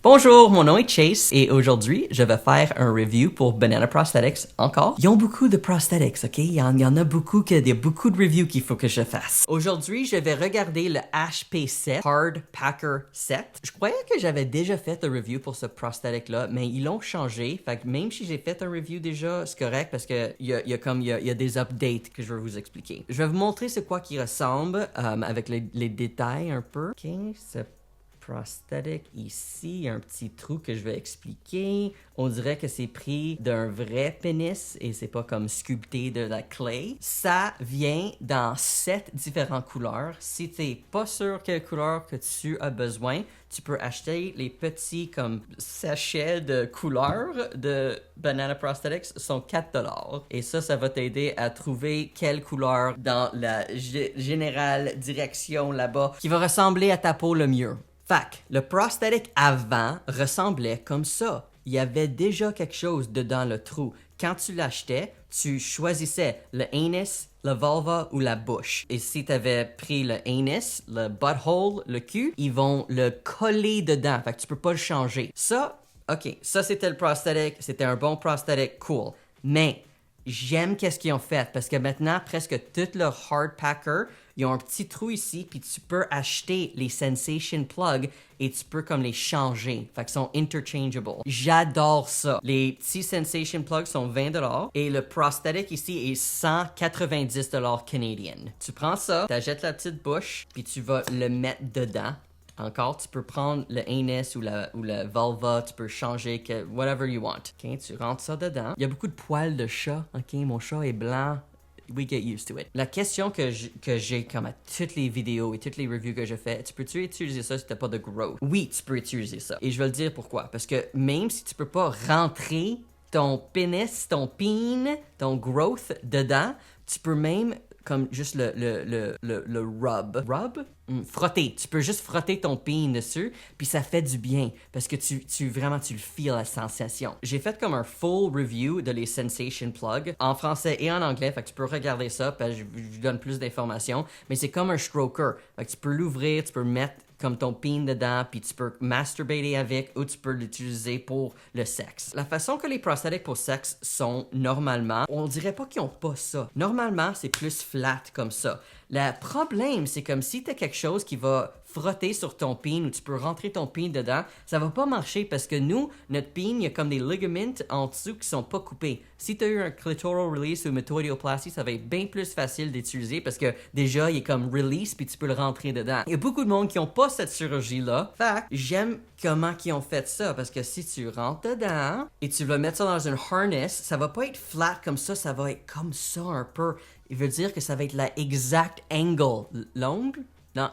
Bonjour, mon nom est Chase et aujourd'hui, je vais faire un review pour Banana Prosthetics encore. Ils ont beaucoup de prosthetics, ok? Il y en a beaucoup, il y a beaucoup de reviews qu'il faut que je fasse. Aujourd'hui, je vais regarder le HP7 Hard Packer Set. Je croyais que j'avais déjà fait un review pour ce prosthetic-là, mais ils l'ont changé. Fait que même si j'ai fait un review déjà, c'est correct parce que il y a des updates que je vais vous expliquer. Je vais vous montrer c'est quoi qui ressemble avec les détails un peu. Ok, c'est prosthetic ici, il y a un petit trou que je vais expliquer. On dirait que c'est pris d'un vrai pénis et c'est pas comme sculpté de la clay. Ça vient dans 7 différentes couleurs. Si t'es pas sûr quelle couleur que tu as besoin, tu peux acheter les petits comme sachets de couleurs de Banana Prosthetics, sont $4. Et ça va t'aider à trouver quelle couleur dans la générale direction là-bas qui va ressembler à ta peau le mieux. Fac, le prosthetic avant ressemblait comme ça. Il y avait déjà quelque chose dedans le trou. Quand tu l'achetais, tu choisissais le anus, le vulva ou la bouche. Et si tu avais pris le anus, le butthole, le cul, ils vont le coller dedans. Fait que tu peux pas le changer. Ça, ok, ça c'était le prosthetic. C'était un bon prosthetic, cool. Mais j'aime qu'est-ce qu'ils ont fait parce que maintenant, presque tout le hard packer, ils ont un petit trou ici, puis tu peux acheter les Sensation Plug et tu peux comme les changer. Fait qu'ils sont interchangeable. J'adore ça. Les petits Sensation Plug sont $20 et le prosthetic ici est $190 canadien. Tu prends ça, t'achètes la petite bouche, puis tu vas le mettre dedans. Encore, tu peux prendre le anus ou la vulva, tu peux changer whatever you want. Ok, tu rentres ça dedans. Il y a beaucoup de poils de chat. Ok, mon chat est blanc. We get used to it. La question que j'ai comme à toutes les vidéos et toutes les reviews que je fais, tu peux-tu utiliser ça si t'as pas de growth? Oui, tu peux utiliser ça. Et je vais le dire pourquoi. Parce que même si tu peux pas rentrer ton pénis, ton peen, ton growth dedans, tu peux même comme juste le rub. Rub? Frotter. Tu peux juste frotter ton peen dessus, puis ça fait du bien, parce que tu le feel la sensation. J'ai fait comme un full review de les Sensation Plug, en français et en anglais, fait que tu peux regarder ça, parce que je vous donne plus d'informations, mais c'est comme un stroker. Fait que tu peux l'ouvrir, tu peux mettre comme ton peen dedans, puis tu peux masturbater avec ou tu peux l'utiliser pour le sexe. La façon que les prosthetics pour sexe sont normalement, on dirait pas qu'ils ont pas ça. Normalement, c'est plus flat comme ça. Le problème, c'est comme si t'as quelque chose qui va frotter sur ton peen ou tu peux rentrer ton peen dedans, ça va pas marcher parce que nous, notre peen, il y a comme des ligaments en dessous qui sont pas coupés. Si t'as eu un clitoral release ou une metoidioplastie, ça va être bien plus facile d'utiliser parce que déjà, il est comme release puis tu peux le rentrer dedans. Il y a beaucoup de monde qui ont pas cette chirurgie-là. Fait j'aime comment ils ont fait ça parce que si tu rentres dedans et tu vas mettre ça dans une harness, ça va pas être flat comme ça va être comme ça un peu. Il veut dire que ça va être la exact angle. L'ongle?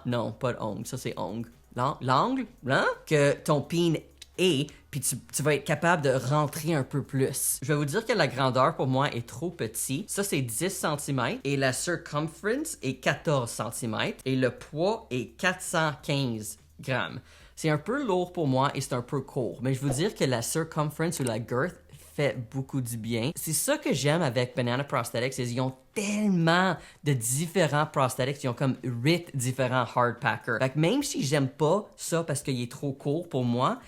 Non, pas l'ongle. Ça, c'est ongle. L'angle, hein? Que ton peen est, puis tu vas être capable de rentrer un peu plus. Je vais vous dire que la grandeur, pour moi, est trop petit. Ça, c'est 10 cm. Et la circumference est 14 cm. Et le poids est 415 grammes. C'est un peu lourd pour moi et c'est un peu court. Mais je veux dire que la circumference ou la girth fait beaucoup du bien. C'est ça que j'aime avec Banana Prosthetics, ils ont tellement de différents prosthetics, ils ont comme 8 différents hard packers. Fait que même si j'aime pas ça parce qu'il est trop court pour moi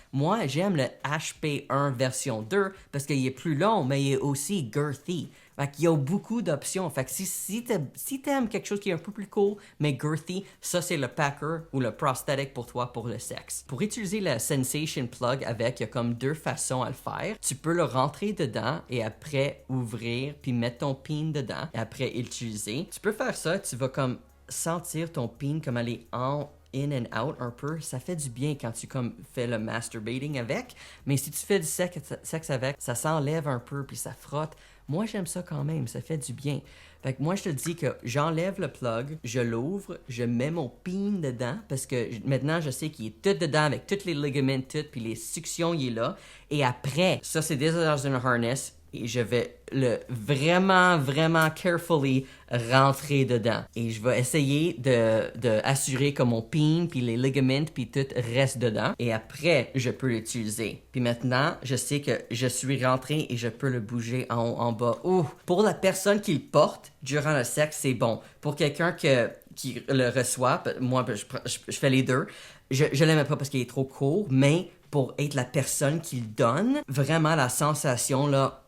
j'aime le HP1 version 2 parce qu'il est plus long, mais il est aussi girthy. Fait qu'il y a beaucoup d'options. Fait que si t'aimes quelque chose qui est un peu plus court, mais girthy, ça c'est le packer ou le prosthetic pour toi pour le sexe. Pour utiliser la Sensation Plug avec, il y a comme 2 façons à le faire. Tu peux le rentrer dedans et après ouvrir puis mettre ton peen dedans et après utiliser. Tu peux faire ça, tu vas comme sentir ton peen comme aller in and out un peu, ça fait du bien quand tu comme fais le masturbating avec, mais si tu fais du sexe avec, ça s'enlève un peu puis ça frotte. Moi, j'aime ça quand même, ça fait du bien. Fait que moi, je te dis que j'enlève le plug, je l'ouvre, je mets mon peen dedans, parce que maintenant, je sais qu'il est tout dedans avec tous les ligaments, puis les suctions, il est là. Et après, ça, c'est déjà dans une harness, et je vais le vraiment carefully rentrer dedans. Et je vais essayer de assurer que mon peen, puis les ligaments, puis tout reste dedans. Et après, je peux l'utiliser. Puis maintenant, je sais que je suis rentré et je peux le bouger en haut, en bas. Ouh! Pour la personne qui le porte durant le sexe, c'est bon. Pour quelqu'un qui le reçoit, moi, je fais les deux. Je l'aime pas parce qu'il est trop court, mais pour être la personne qui le donne. Vraiment la sensation là.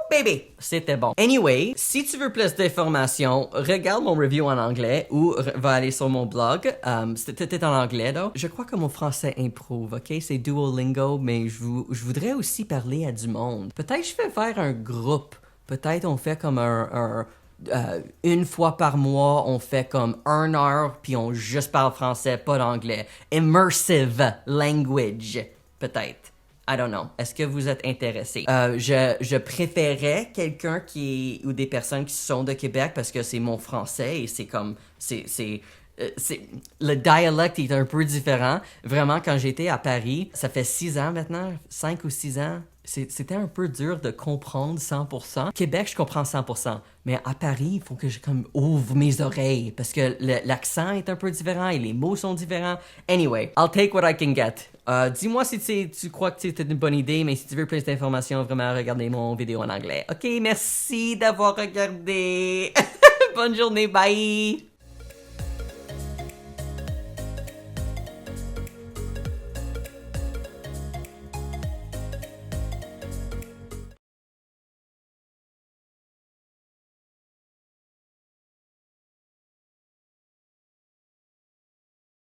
Baby, c'était bon. Anyway, si tu veux plus d'informations, regarde mon review en anglais ou va aller sur mon blog. C'était en anglais, là. Je crois que mon français improuve, ok? C'est Duolingo, mais je voudrais aussi parler à du monde. Peut-être je vais faire un groupe. Peut-être on fait comme une fois par mois, on fait comme 1 heure, puis on juste parle français, pas d'anglais. Immersive language, peut-être. I don't know. Est-ce que vous êtes intéressé? Je préférais quelqu'un ou des personnes qui sont de Québec parce que c'est mon français et c'est comme, le dialecte est un peu différent. Vraiment, quand j'étais à Paris, ça fait 6 ans maintenant, 5 ou 6 ans, c'était un peu dur de comprendre 100%. Québec, je comprends 100%. Mais à Paris, il faut que je comme ouvre mes oreilles parce que l'accent est un peu différent et les mots sont différents. Anyway, I'll take what I can get. Dis-moi si tu crois que c'est une bonne idée, mais si tu veux plus d'informations, vraiment, regardez mon vidéo en anglais. Ok, merci d'avoir regardé. Bonne journée, bye!